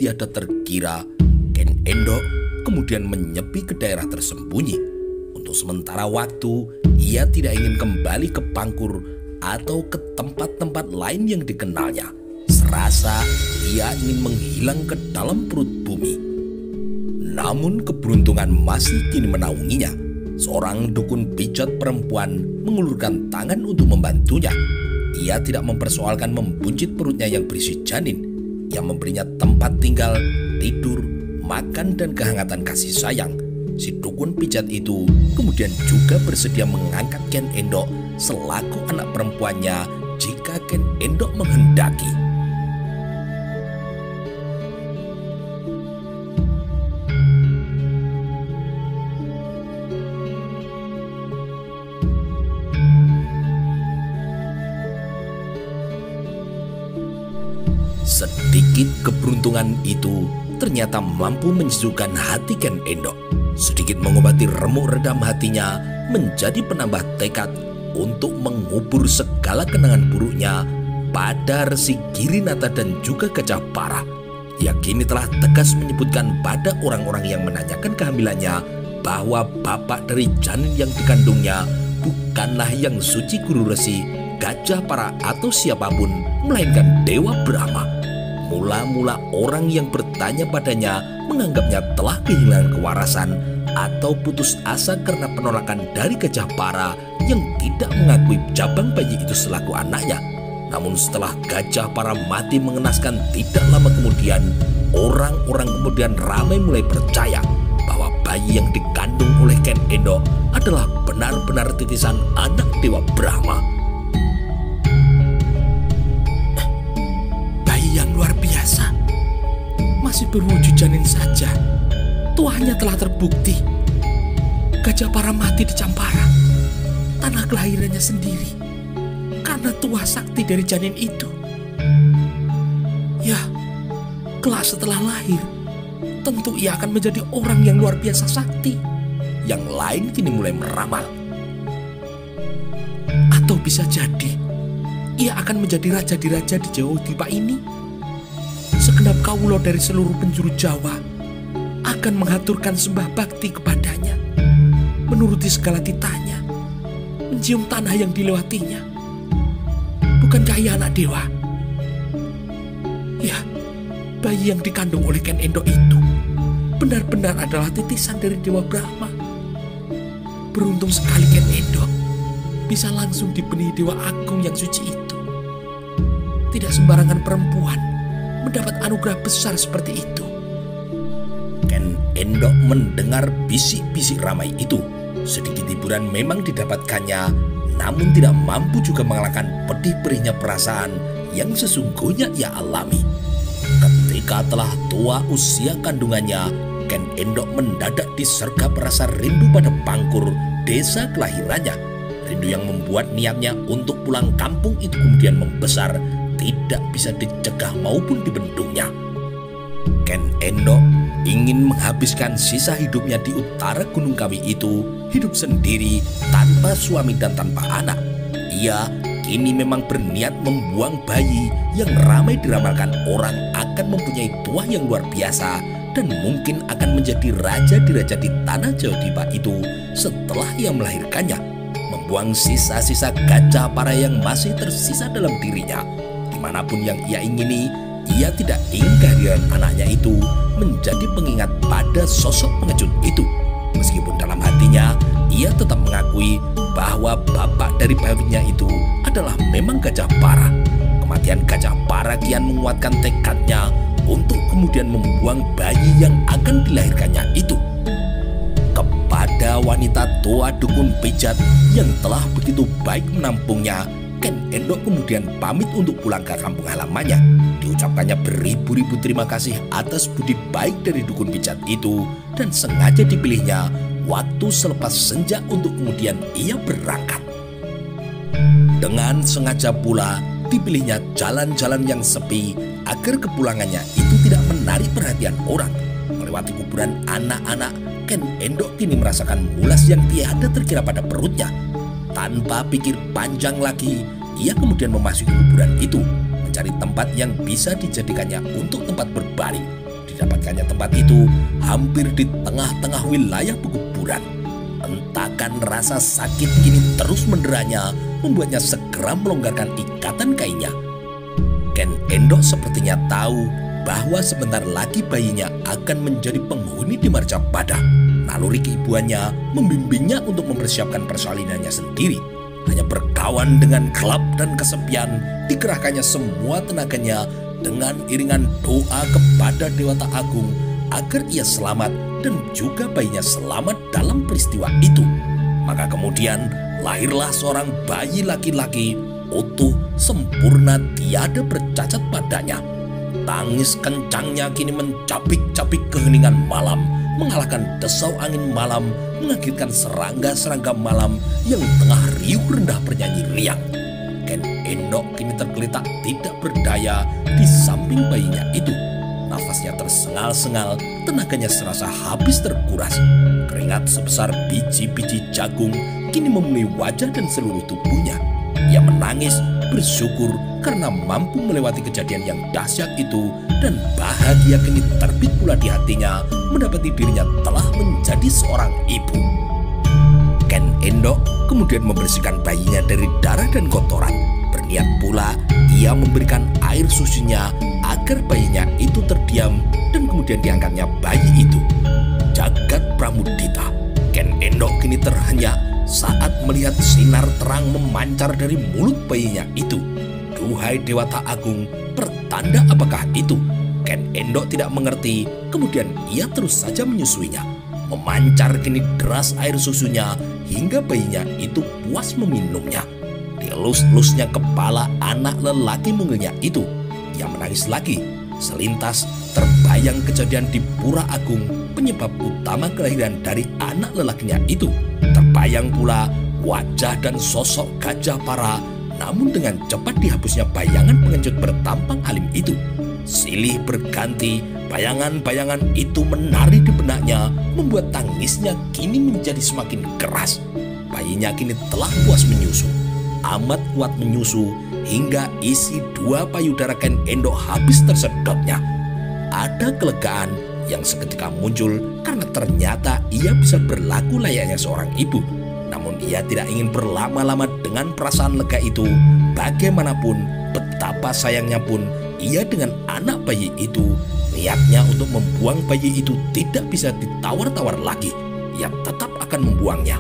tiada terkira, Ken Endok kemudian menyepi ke daerah tersembunyi. Untuk sementara waktu, ia tidak ingin kembali ke Pangkur atau ke tempat-tempat lain yang dikenalnya. Serasa ia ingin menghilang ke dalam perut bumi. Namun keberuntungan masih kini menaunginya. Seorang dukun pijat perempuan mengulurkan tangan untuk membantunya. Ia tidak mempersoalkan membuncit perutnya yang berisi janin. Ia memberinya tempat tinggal, tidur, makan, dan kehangatan kasih sayang. Si dukun pijat itu kemudian juga bersedia mengangkat Ken Endok selaku anak perempuannya jika Ken Endok menghendaki. Sedikit keberuntungan itu ternyata mampu menyejukkan hati Ken Endok. Sedikit mengobati remuk redam hatinya menjadi penambah tekad untuk mengubur segala kenangan buruknya pada Resi Girinata dan juga Gajah Para. Ia kini telah tegas menyebutkan pada orang-orang yang menanyakan kehamilannya bahwa bapak dari janin yang dikandungnya bukanlah yang suci Guru Resi, Gajah Para atau siapapun, melainkan Dewa Brahma. Mula-mula orang yang bertanya padanya menganggapnya telah kehilangan kewarasan atau putus asa karena penolakan dari Gajah Para yang tidak mengakui jabang bayi itu selaku anaknya. Namun setelah Gajah Para mati mengenaskan tidak lama kemudian, orang-orang kemudian ramai mulai percaya bahwa bayi yang dikandung oleh Ken Endok adalah benar-benar titisan anak Dewa Brahma. Luar biasa, masih berwujud janin saja. Tuahnya telah terbukti. Gajah Para mati di Campara, tanah kelahirannya sendiri, karena tuah sakti dari janin itu. Ya, kelak setelah lahir, tentu ia akan menjadi orang yang luar biasa sakti. Yang lain kini mulai meramal. Atau bisa jadi, ia akan menjadi raja di raja di Jawa Dipa ini. Segenap kawula dari seluruh penjuru Jawa akan mengaturkan sembah bakti kepadanya, menuruti segala titahnya, mencium tanah yang dilewatinya. Bukankah ia anak dewa? Ya, bayi yang dikandung oleh Ken Endok itu benar-benar adalah titisan dari Dewa Brahma. Beruntung sekali Ken Endok bisa langsung dibenih Dewa Agung yang suci itu. Tidak sembarangan perempuan mendapat anugerah besar seperti itu. Ken Endok mendengar bisik-bisik ramai itu. Sedikit hiburan memang didapatkannya, namun tidak mampu juga mengalahkan pedih perihnya perasaan yang sesungguhnya ia alami. Ketika telah tua usia kandungannya, Ken Endok mendadak disergap rasa rindu pada Pangkur, desa kelahirannya. Rindu yang membuat niatnya untuk pulang kampung itu kemudian membesar, tidak bisa dicegah maupun dibendungnya. Ken Endok ingin menghabiskan sisa hidupnya di utara Gunung Kawi itu hidup sendiri tanpa suami dan tanpa anak. Ia kini memang berniat membuang bayi yang ramai diramalkan orang akan mempunyai tuah yang luar biasa dan mungkin akan menjadi raja di tanah Jawa Dipa itu setelah ia melahirkannya. Membuang sisa-sisa Gajah Para yang masih tersisa dalam dirinya. Dimanapun yang ia ingini, ia tidak ingin kehadiran anaknya itu menjadi pengingat pada sosok pengecut itu. Meskipun dalam hatinya, ia tetap mengakui bahwa bapak dari bayinya itu adalah memang Gajah Para. Kematian Gajah Para kian menguatkan tekadnya untuk kemudian membuang bayi yang akan dilahirkannya itu. Kepada wanita tua dukun pijat yang telah begitu baik menampungnya, Ken Endok kemudian pamit untuk pulang ke kampung halamannya. Diucapkannya beribu-ribu terima kasih atas budi baik dari dukun pijat itu dan sengaja dipilihnya waktu selepas senja untuk kemudian ia berangkat. Dengan sengaja pula dipilihnya jalan-jalan yang sepi agar kepulangannya itu tidak menarik perhatian orang. Melewati kuburan anak-anak, Ken Endok kini merasakan mulas yang tiada terkira pada perutnya. Tanpa pikir panjang lagi, ia kemudian memasuki kuburan itu, mencari tempat yang bisa dijadikannya untuk tempat berbaring. didapatkannya tempat itu hampir di tengah-tengah wilayah pekuburan. Entahkan rasa sakit kini terus menderanya, membuatnya segera melonggarkan ikatan kainnya. Ken Endok sepertinya tahu bahwa sebentar lagi bayinya akan menjadi penghuni di Marcapada. Naluri keibuannya membimbingnya untuk mempersiapkan persalinannya sendiri. Hanya berkawan dengan gelap dan kesepian, dikerahkannya semua tenaganya dengan iringan doa kepada Dewata Agung agar ia selamat dan juga bayinya selamat dalam peristiwa itu. Maka kemudian lahirlah seorang bayi laki-laki utuh, sempurna, tiada bercacat padanya. Tangis kencangnya kini mencapik-capik keheningan malam, mengalahkan desau angin malam, mengagetkan serangga-serangga malam yang tengah riuh rendah bernyanyi riang. Ken Endok kini tergeletak tidak berdaya di samping bayinya itu. Nafasnya tersengal-sengal, tenaganya serasa habis terkuras. Keringat sebesar biji-biji jagung kini memenuhi wajah dan seluruh tubuhnya. Ia menangis, bersyukur karena mampu melewati kejadian yang dahsyat itu, dan bahagia kini terbit pula di hatinya mendapati dirinya telah menjadi seorang ibu. Ken Endok kemudian membersihkan bayinya dari darah dan kotoran. Berniat pula ia memberikan air susunya agar bayinya itu terdiam, dan kemudian diangkatnya bayi itu. Jagat Pramudita, Ken Endok kini terhenyak saat melihat sinar terang memancar dari mulut bayinya itu. Duhai Dewata Agung, pertanda apakah itu? Ken Endok tidak mengerti, kemudian ia terus saja menyusuinya. Memancar kini deras air susunya hingga bayinya itu puas meminumnya. Dielus-elusnya kepala anak lelaki mungilnya itu. Ia menangis lagi. Selintas terbayang kejadian di Pura Agung, penyebab utama kelahiran dari anak lelakinya itu. Terbayang pula wajah dan sosok Gajah Para, namun dengan cepat dihapusnya bayangan pengecut bertampang alim itu. Silih berganti, bayangan-bayangan itu menari di benaknya, membuat tangisnya kini menjadi semakin keras. Bayinya kini telah puas menyusu, amat kuat menyusu, hingga isi 2 payudara Ken Endok habis tersedotnya. Ada kelegaan yang seketika muncul karena ternyata ia bisa berlaku layaknya seorang ibu. Namun ia tidak ingin berlama-lama dengan perasaan lega itu. Bagaimanapun, betapa sayangnya pun ia dengan anak bayi itu. Niatnya untuk membuang bayi itu tidak bisa ditawar-tawar lagi. Ia tetap akan membuangnya.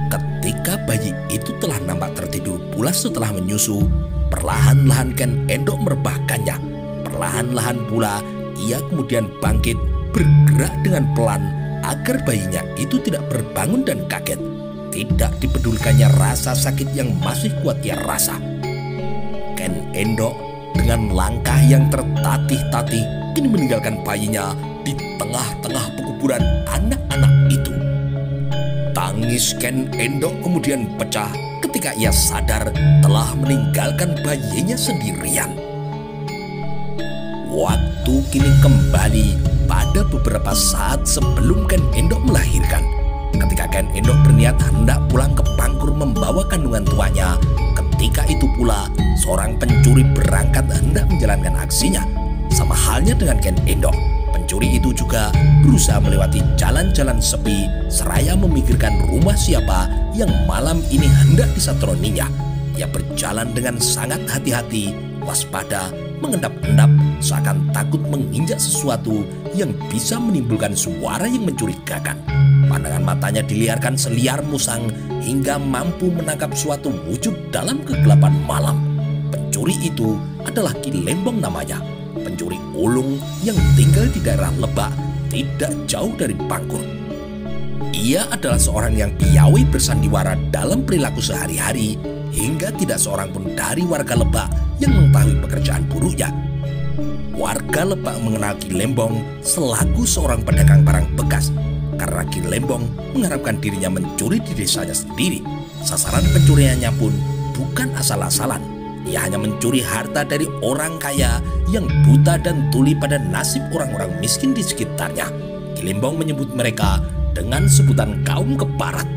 Ketika bayi itu telah nampak tertidur pula setelah menyusu, perlahan-lahan Ken Endok merebahkannya. Perlahan-lahan pula ia kemudian bangkit, bergerak dengan pelan agar bayinya itu tidak berbangun dan kaget. Tidak dipedulikannya rasa sakit yang masih kuat ia rasa. Ken Endok dengan langkah yang tertatih-tatih kini meninggalkan bayinya di tengah-tengah pekuburan anak-anak itu. Tangis Ken Endok kemudian pecah ketika ia sadar telah meninggalkan bayinya sendirian. Waktu kini kembali pada beberapa saat sebelum Ken Endok melahirkan. Ketika Ken Endok berniat hendak pulang ke Pangkur membawa kandungan tuanya, ketika itu pula seorang pencuri berangkat hendak menjalankan aksinya. Sama halnya dengan Ken Endok, pencuri itu juga berusaha melewati jalan-jalan sepi seraya memikirkan rumah siapa yang malam ini hendak disatroninya. Ia berjalan dengan sangat hati-hati, waspada, mengendap-endap seakan takut menginjak sesuatu yang bisa menimbulkan suara yang mencurigakan. Pandangan matanya diliarkan seliar musang hingga mampu menangkap suatu wujud dalam kegelapan malam. Pencuri itu adalah Ki Lembong namanya, pencuri ulung yang tinggal di daerah Lebak, tidak jauh dari Pangkur. Ia adalah seorang yang piawai bersandiwara dalam perilaku sehari-hari, hingga tidak seorang pun dari warga Lebak yang mengetahui pekerjaan buruknya. Warga Lebak mengenal Ki Lembong selaku seorang pedagang barang bekas, karena Ki Lembong mengharapkan dirinya mencuri di desanya sendiri. Sasaran pencuriannya pun bukan asal-asalan. Ia hanya mencuri harta dari orang kaya yang buta dan tuli pada nasib orang-orang miskin di sekitarnya. Ki Lembong menyebut mereka dengan sebutan kaum keparat.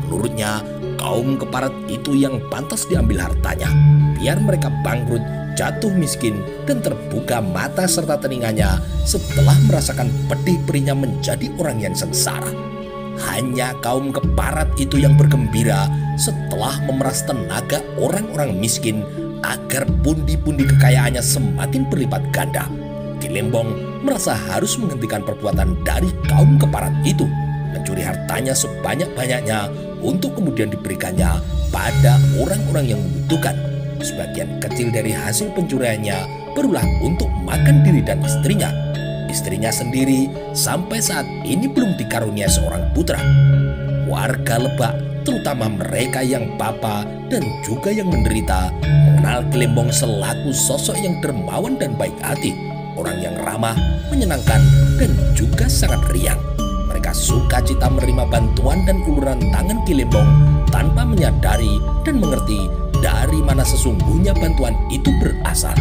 Menurutnya, kaum keparat itu yang pantas diambil hartanya, biar mereka bangkrut jatuh miskin dan terbuka mata serta telinganya setelah merasakan pedih perihnya menjadi orang yang sengsara. Hanya kaum keparat itu yang bergembira setelah memeras tenaga orang-orang miskin agar pundi-pundi kekayaannya semakin berlipat ganda. Ki Lembong merasa harus menghentikan perbuatan dari kaum keparat itu, mencuri hartanya sebanyak-banyaknya untuk kemudian diberikannya pada orang-orang yang membutuhkan. Sebagian kecil dari hasil pencuriannya berulah untuk makan diri dan istrinya. Istrinya sendiri sampai saat ini belum dikaruniai seorang putra. Warga Lebak, terutama mereka yang papa dan juga yang menderita, mengenal Ki Lembong selaku sosok yang dermawan dan baik hati, orang yang ramah, menyenangkan, dan juga sangat riang. Mereka sukacita menerima bantuan dan uluran tangan Ki Lembong tanpa menyadari dan mengerti dari mana sesungguhnya bantuan itu berasal.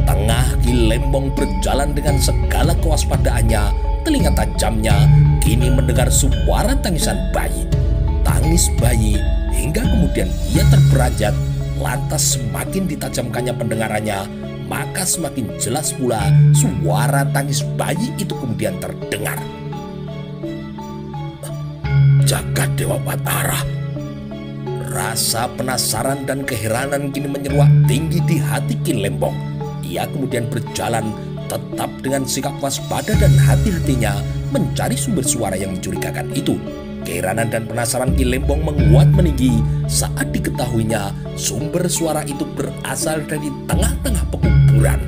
Tengah Ki Lembong berjalan dengan segala kewaspadaannya, telinga tajamnya kini mendengar suara tangisan bayi. Tangis bayi hingga kemudian ia terperanjat, lantas semakin ditajamkannya pendengarannya, maka semakin jelas pula suara tangis bayi itu kemudian terdengar. Jagat Dewa Batara. Rasa penasaran dan keheranan kini menyeruak tinggi di hati Ki Lembong. Ia kemudian berjalan tetap dengan sikap waspada dan hati-hatinya mencari sumber suara yang mencurigakan itu. Keheranan dan penasaran Ki Lembong menguat meninggi saat diketahuinya sumber suara itu berasal dari tengah-tengah pekuburan.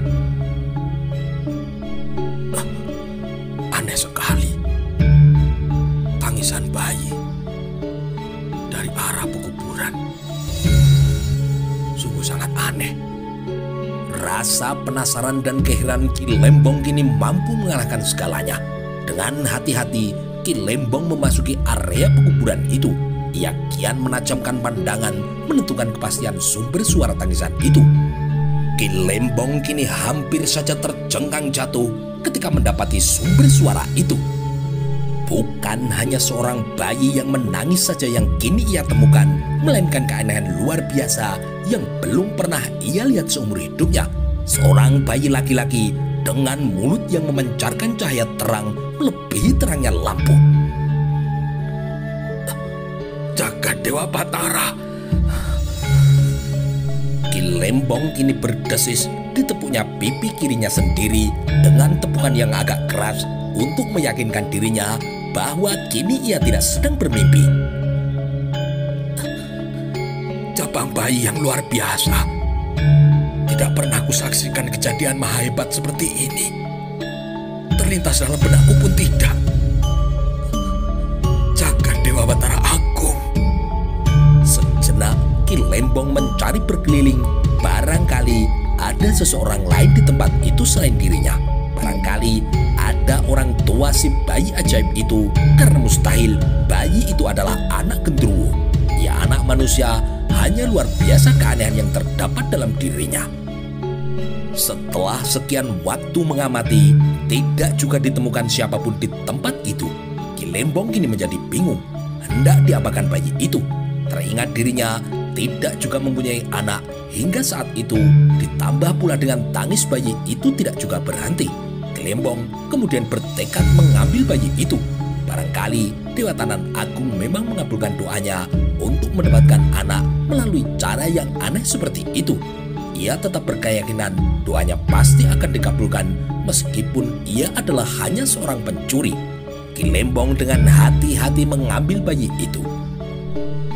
Aneh sekali. Tangisan bayi dari arah pekuburan. Sungguh sangat aneh. Rasa penasaran dan keheranan Ki Lembong kini mampu mengalahkan segalanya. Dengan hati-hati, Ki Lembong memasuki area pekuburan itu. Ia kian menajamkan pandangan, menentukan kepastian sumber suara tangisan itu. Ki Lembong kini hampir saja terjengkang jatuh ketika mendapati sumber suara itu. Bukan hanya seorang bayi yang menangis saja yang kini ia temukan, melainkan keanehan luar biasa yang belum pernah ia lihat seumur hidupnya. Seorang bayi laki-laki dengan mulut yang memancarkan cahaya terang melebihi terangnya lampu. Jagat Dewa Batara. Ki Lembong kini berdesis, ditepuknya pipi kirinya sendiri dengan tepukan yang agak keras untuk meyakinkan dirinya bahwa kini ia tidak sedang bermimpi. Cabang bayi yang luar biasa. Tidak pernah kusaksikan kejadian maha hebat seperti ini. Terlintas dalam benakku pun tidak. Jagat Dewa Batara Agung. Sejenak Ki Lembong mencari berkeliling. Barangkali ada seseorang lain di tempat itu selain dirinya. Barangkali ada orang tua si bayi ajaib itu, karena mustahil bayi itu adalah anak genderuwo. Ya, anak manusia, hanya luar biasa keanehan yang terdapat dalam dirinya. Setelah sekian waktu mengamati, tidak juga ditemukan siapapun di tempat itu. Ki Lembong kini menjadi bingung, hendak diapakan bayi itu. Teringat dirinya tidak juga mempunyai anak hingga saat itu, ditambah pula dengan tangis bayi itu tidak juga berhenti. Ki Lembong kemudian bertekad mengambil bayi itu. Barangkali Dewa Tanan Agung memang mengabulkan doanya untuk mendapatkan anak melalui cara yang aneh seperti itu. Ia tetap berkeyakinan doanya pasti akan dikabulkan meskipun ia adalah hanya seorang pencuri. Ki Lembong dengan hati-hati mengambil bayi itu.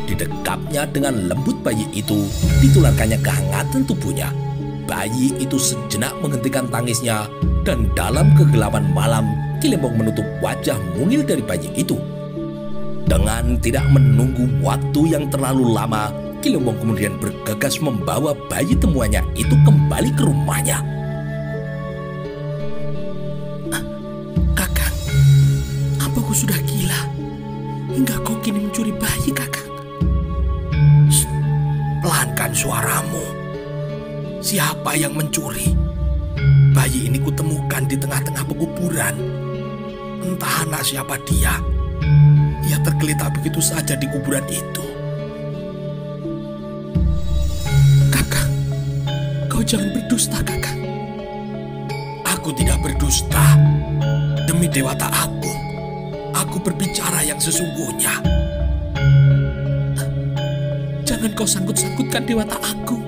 Didekapnya dengan lembut bayi itu, ditularkannya kehangatan tubuhnya. Bayi itu sejenak menghentikan tangisnya, dan dalam kegelapan malam, Ki Lembong menutup wajah mungil dari bayi itu. Dengan tidak menunggu waktu yang terlalu lama, Ki Lembong kemudian bergegas membawa bayi temuannya itu kembali ke rumahnya. Kakang, apa kau sudah gila hingga kau kini mencuri bayi, Kakang? Pelankan suaramu. Siapa yang mencuri? Bayi ini kutemukan di tengah-tengah pekuburan. Entah anak siapa dia. Ia tergeletak begitu saja di kuburan itu. Kakang, kau Kau jangan berdusta, Kakang. Aku tidak berdusta. Demi Dewata Agung, aku berbicara yang sesungguhnya. Jangan kau sangkut-sangkutkan Dewata Agung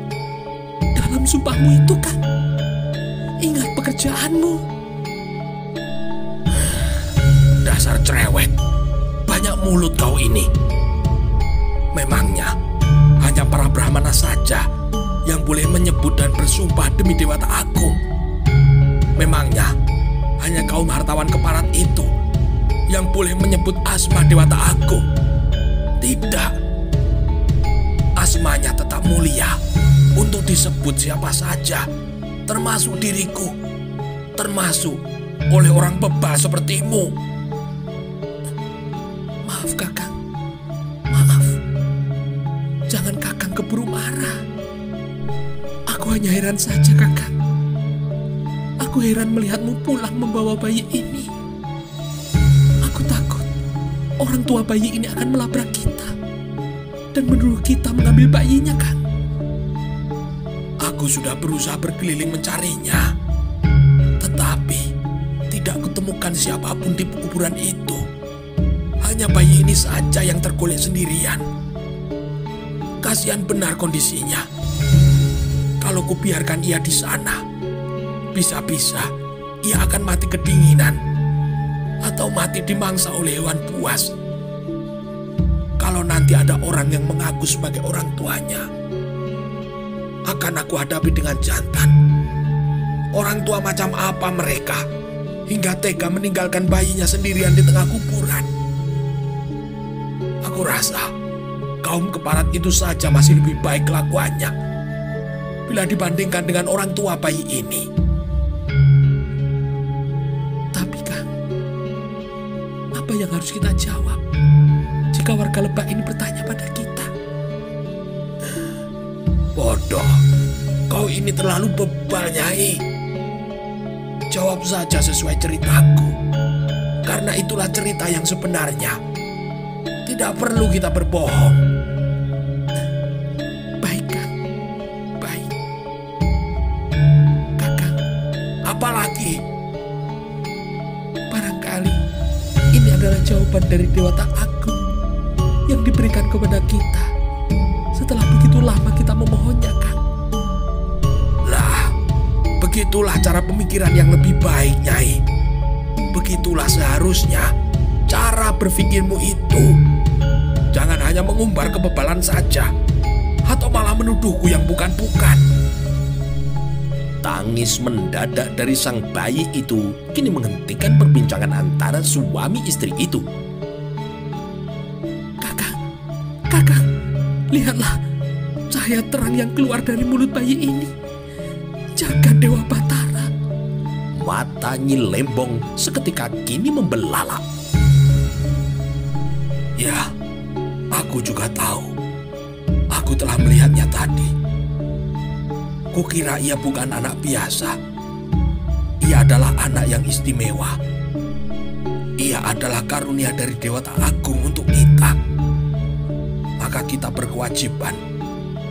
dalam sumpahmu itu, Kang. Ingat pekerjaanmu. Dasar cerewet, banyak mulut kau ini. Memangnya hanya para Brahmana saja yang boleh menyebut dan bersumpah demi Dewata Agung? Memangnya hanya kaum hartawan keparat itu yang boleh menyebut asma Dewata Agung? Tidak. Asmanya tetap mulia untuk disebut siapa saja, termasuk diriku, termasuk oleh orang bebal sepertimu. Maaf, Kakang. Maaf. Jangan Kakang keburu marah. Aku hanya heran saja, Kakang. Aku heran melihatmu pulang membawa bayi ini. Aku takut orang tua bayi ini akan melabrak kita dan menuduh kita mengambil bayinya, Kang. Aku sudah berusaha berkeliling mencarinya, tetapi tidak kutemukan siapapun di kuburan itu. Hanya bayi ini saja yang tergolek sendirian. Kasihan benar kondisinya. Kalau kubiarkan ia di sana, bisa-bisa ia akan mati kedinginan atau mati dimangsa oleh hewan buas. Kalau nanti ada orang yang mengaku sebagai orang tuanya, akan aku hadapi dengan jantan. Orang tua macam apa mereka hingga tega meninggalkan bayinya sendirian di tengah kuburan? Aku rasa kaum keparat itu saja masih lebih baik kelakuannya bila dibandingkan dengan orang tua bayi ini. Tapi Kang, apa yang harus kita jawab jika warga Lebak ini bertanya pada kita? Bodoh, kau ini terlalu bebal, Nyai. Jawab saja sesuai ceritaku, karena itulah cerita yang sebenarnya. Tidak perlu kita berbohong. Baik, Kang. Baik. Kakang, Apalagi? barangkali ini adalah jawaban dari Dewata Agung yang diberikan kepada kita setelah begitu lama kita memohonnya, Kang. Lah, begitulah cara pemikiran yang lebih baik, Nyai. Begitulah seharusnya cara berpikirmu itu. Jangan hanya mengumbar kebebalan saja, atau malah menuduhku yang bukan-bukan. Tangis mendadak dari sang bayi itu kini menghentikan perbincangan antara suami istri itu. Kakang, lihatlah cahaya terang yang keluar dari mulut bayi ini. Jagat Dewa Batara. Mata Nyi Lembong seketika kini membelalak. Ya, aku juga tahu. Aku telah melihatnya tadi. Kukira ia bukan anak biasa. Ia adalah anak yang istimewa. Ia adalah karunia dari Dewata Agung untuk kita. Maka kita berkewajiban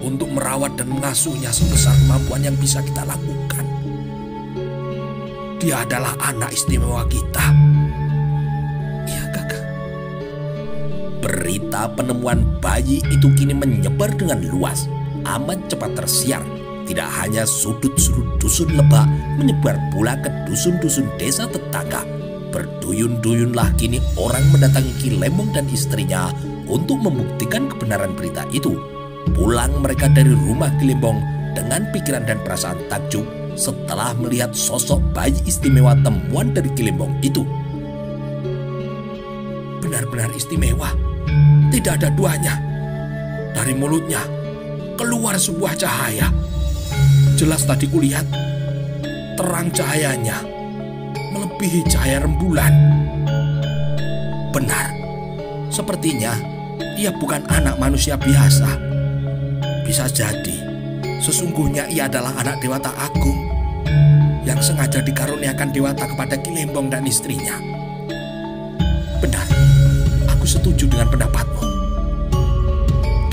untuk merawat dan mengasuhnya sebesar kemampuan yang bisa kita lakukan. Dia adalah anak istimewa kita. Iya, Kakang. Berita penemuan bayi itu kini menyebar dengan luas, amat cepat tersiar. Tidak hanya sudut-sudut dusun Lebak, menyebar pula ke dusun-dusun desa tetangga. Berduyun-duyunlah kini orang mendatangi Ki Lembong dan istrinya untuk membuktikan kebenaran berita itu. Pulang mereka dari rumah Ki Lembong dengan pikiran dan perasaan takjub setelah melihat sosok bayi istimewa temuan dari Ki Lembong itu. Benar-benar istimewa, tidak ada duanya. Dari mulutnya keluar sebuah cahaya. Jelas tadi kulihat terang cahayanya melebihi cahaya rembulan. Benar, sepertinya ia bukan anak manusia biasa. Bisa jadi sesungguhnya ia adalah anak Dewata Agung yang sengaja dikaruniakan Dewata kepada Ki Lembong dan istrinya. Benar, aku setuju dengan pendapatmu.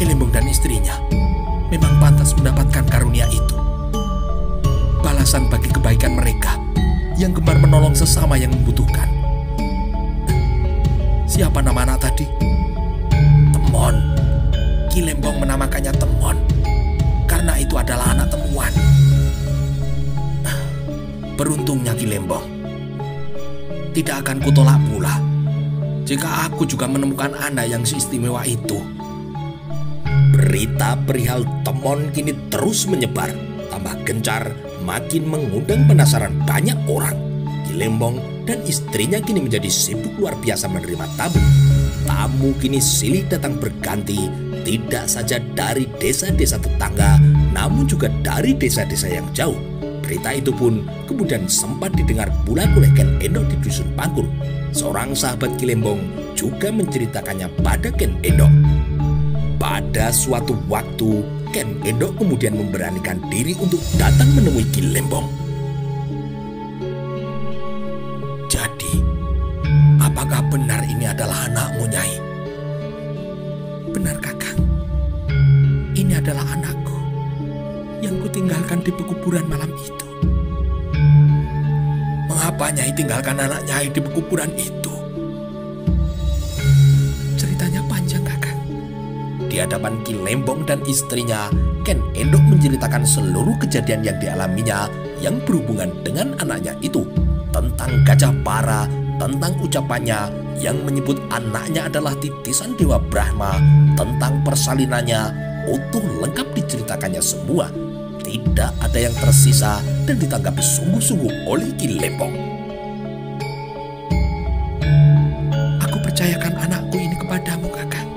Ki Lembong dan istrinya memang pantas mendapatkan karunia itu. balasan bagi kebaikan mereka yang gemar menolong sesama yang membutuhkan. Siapa nama anak tadi? Temon. Ki Lembong menamakannya Temon karena itu adalah anak temuan. Beruntungnya Ki Lembong. Tidak akan kutolak pula jika aku juga menemukan anak yang seistimewa itu. Berita perihal Temon kini terus menyebar, tambah gencar, makin mengundang penasaran banyak orang. Ki Lembong dan istrinya kini menjadi sibuk luar biasa menerima tamu. Tamu kini silih datang berganti, tidak saja dari desa-desa tetangga, namun juga dari desa-desa yang jauh. Berita itu pun kemudian sempat didengar pula oleh Ken Endok di Dusun Pangkur. Seorang sahabat Ki Lembong juga menceritakannya pada Ken Endok. Pada suatu waktu, Ken Endok kemudian memberanikan diri untuk datang menemui Ki Lembong. Jadi, apakah benar ini adalah anakmu, Nyai? Benar, Kakang. Ini adalah anakku yang kutinggalkan di pekuburan malam itu. Mengapa Nyai tinggalkan anak Nyai di pekuburan itu? Ceritanya panjang, Kakang. Di hadapan Ki Lembong dan istrinya, Ken Endok menceritakan seluruh kejadian yang dialaminya yang berhubungan dengan anaknya itu. Tentang Gajah Para, tentang ucapannya yang menyebut anaknya adalah titisan Dewa Brahma, tentang persalinannya, utuh lengkap diceritakannya semua. Tidak ada yang tersisa dan ditanggapi sungguh-sungguh oleh Ki Lembong. Aku percayakan anakku ini kepadamu, Kakang.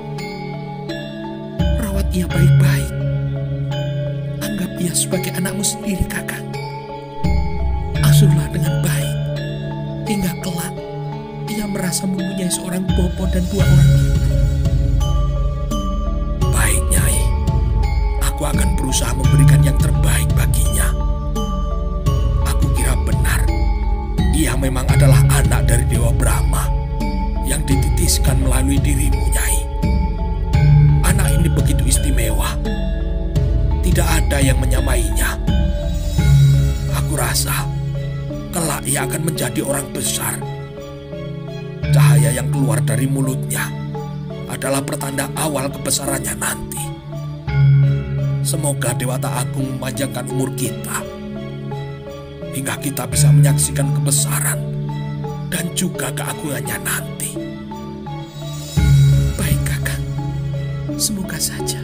Rawat ia baik-baik. Anggap ia sebagai anakmu sendiri, Kakang. Asuhlah dengan baik, hingga kelak ia merasa mempunyai seorang bopo dan dua orang ibu. Baik, Nyai. Aku akan berusaha memberikan yang terbaik baginya. Aku kira benar, ia memang adalah anak dari Dewa Brahma yang dititiskan melalui dirimu, Nyai. Anak ini begitu istimewa. Tidak ada yang menyamainya. Aku rasa kelak ia akan menjadi orang besar. Cahaya yang keluar dari mulutnya adalah pertanda awal kebesarannya nanti. Semoga Dewata Agung memanjangkan umur kita hingga kita bisa menyaksikan kebesaran dan juga keagungannya nanti. Baik, Kakang. Semoga saja.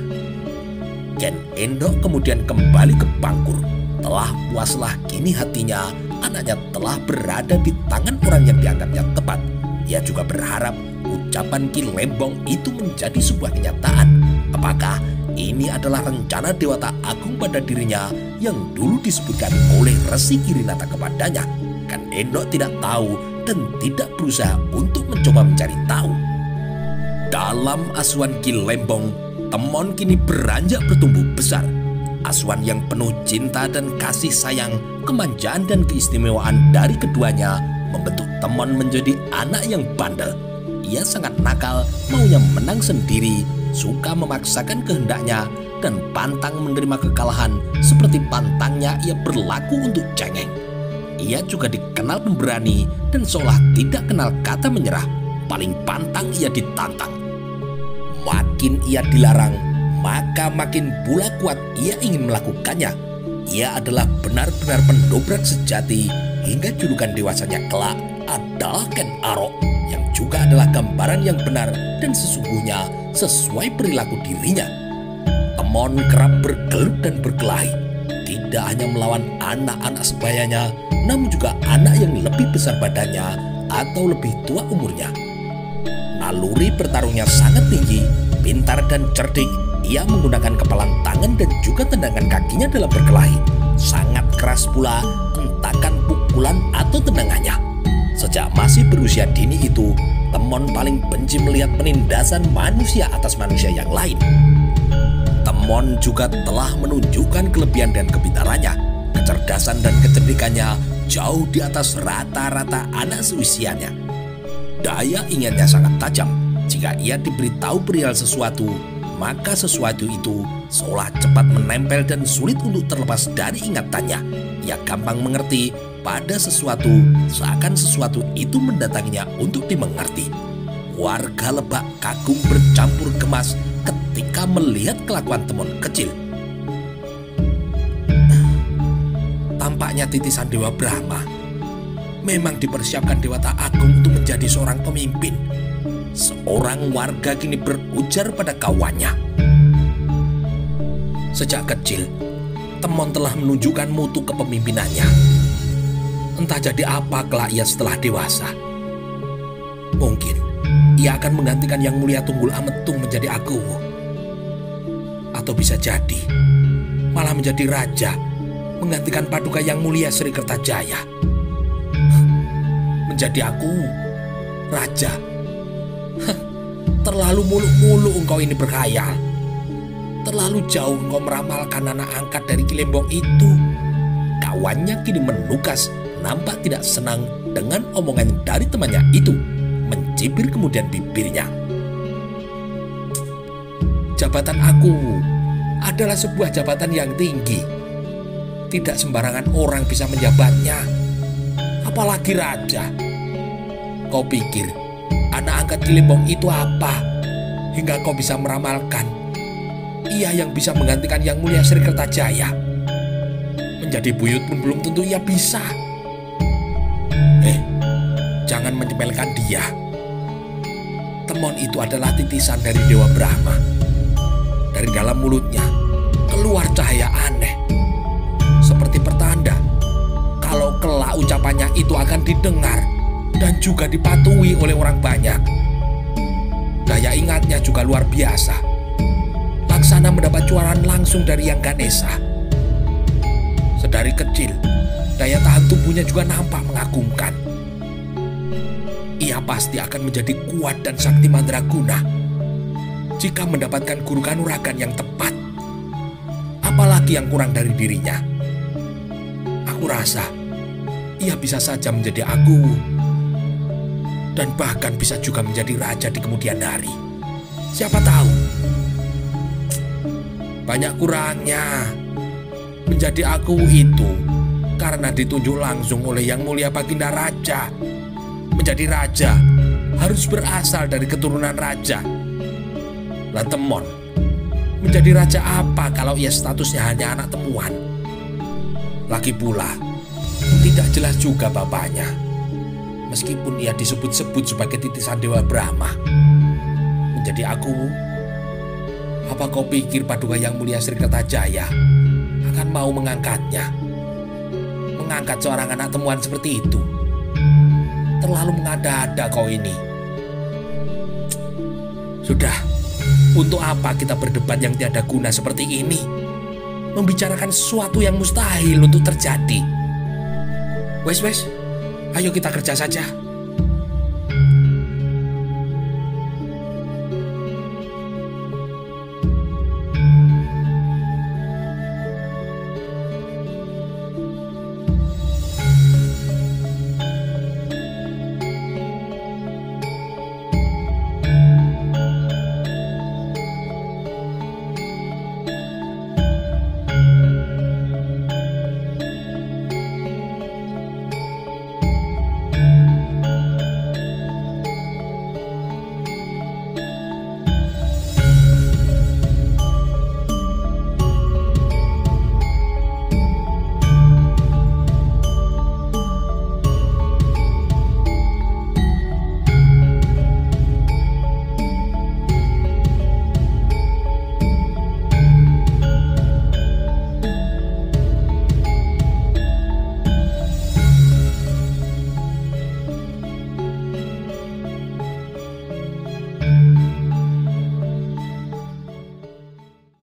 Ken Endok kemudian kembali ke Pangkur. Telah puaslah kini hatinya, anaknya telah berada di tangan orang yang dianggapnya tepat. Ia juga berharap ucapan Ki Lembong itu menjadi sebuah kenyataan. Apakah ini adalah rencana Dewata Agung pada dirinya yang dulu disebutkan oleh Resi Girinata kepadanya? Ken Endok tidak tahu dan tidak berusaha untuk mencoba mencari tahu. Dalam asuhan Ki Lembong, Temon kini beranjak bertumbuh besar. Asuhan yang penuh cinta dan kasih sayang, kemanjaan dan keistimewaan dari keduanya membentuk Temon menjadi anak yang bandel. Ia sangat nakal, maunya menang sendiri, suka memaksakan kehendaknya, dan pantang menerima kekalahan. Seperti pantangnya ia berlaku untuk cengeng. Ia juga dikenal pemberani dan seolah tidak kenal kata menyerah. Paling pantang ia ditantang. Makin ia dilarang, maka makin pula kuat ia ingin melakukannya. Ia adalah benar-benar pendobrak sejati, hingga julukan dewasanya kelak adalah Ken Arok, yang juga adalah gambaran yang benar dan sesungguhnya sesuai perilaku dirinya. Temon kerap bergelut dan berkelahi, tidak hanya melawan anak-anak sebayanya, namun juga anak yang lebih besar badannya atau lebih tua umurnya. Naluri bertarungnya sangat tinggi, pintar dan cerdik. Ia menggunakan kepalan tangan dan juga tendangan kakinya dalam berkelahi. Sangat keras pula hentakan pukulan atau tendangannya. Sejak masih berusia dini itu, Temon paling benci melihat penindasan manusia atas manusia yang lain. Temon juga telah menunjukkan kelebihan dan kepintarannya. Kecerdasan dan kecerdikannya jauh di atas rata-rata anak seusianya. Daya ingatnya sangat tajam. Jika ia diberitahu perihal sesuatu, maka sesuatu itu seolah cepat menempel dan sulit untuk terlepas dari ingatannya. Ia gampang mengerti pada sesuatu, seakan sesuatu itu mendatanginya untuk dimengerti. Warga Lebak kagum bercampur gemas ketika melihat kelakuan Temon kecil. Tampaknya titisan Dewa Brahma memang dipersiapkan Dewata Agung untuk menjadi seorang pemimpin. Seorang warga kini berujar pada kawannya. Sejak kecil, Temon telah menunjukkan mutu kepemimpinannya. Entah jadi apa kelak ia setelah dewasa. Mungkin ia akan menggantikan Yang Mulia Tunggul Ametung menjadi Agowo. Atau bisa jadi malah menjadi raja, menggantikan Paduka Yang Mulia Sri Kertajaya. Menjadi Agowo, raja. Terlalu muluk-muluk engkau ini berkhayal. Terlalu jauh engkau meramalkan anak angkat dari Kilembong itu. Kawannya kini menukas, nampak tidak senang dengan omongan dari temannya itu. Mencibir kemudian bibirnya. Jabatan Agowo adalah sebuah jabatan yang tinggi. Tidak sembarangan orang bisa menjabatnya. Apalagi raja. Kau pikir anak angkat Kilembong itu apa hingga kau bisa meramalkan ia yang bisa menggantikan Yang Mulia Sri Kertajaya? Menjadi buyut pun belum tentu ia bisa. Jangan menyepelekan dia. Temon itu adalah titisan dari Dewa Brahma. Dari dalam mulutnya keluar cahaya aneh, seperti pertanda kalau kelak ucapannya itu akan didengar dan juga dipatuhi oleh orang banyak. Daya ingatnya juga luar biasa. Laksana mendapat cuaran langsung dari Yang Ganesha. Sedari kecil, daya tahan tubuhnya juga nampak mengagumkan. Ia pasti akan menjadi kuat dan sakti mandraguna jika mendapatkan guru kanuragan yang tepat. Apalagi yang kurang dari dirinya. Aku rasa ia bisa saja menjadi Agowo dan bahkan bisa juga menjadi raja di kemudian hari. Siapa tahu? Banyak kurangnya. Menjadi Agowo itu karena ditunjuk langsung oleh Yang Mulia Baginda Raja. Menjadi raja harus berasal dari keturunan raja. Lah Temon menjadi raja apa kalau ia statusnya hanya anak temuan? Lagi pula tidak jelas juga bapaknya. Meskipun ia disebut-sebut sebagai titisan Dewa Brahma. Menjadi Agowo, apa kau pikir Paduka Yang Mulia Sri Kertajaya akan mau mengangkatnya? Mengangkat seorang anak temuan seperti itu? Terlalu mengada-ada kau ini. Sudah, untuk apa kita berdebat yang tiada guna seperti ini? Membicarakan sesuatu yang mustahil untuk terjadi. Wes, ayo kita kerja saja.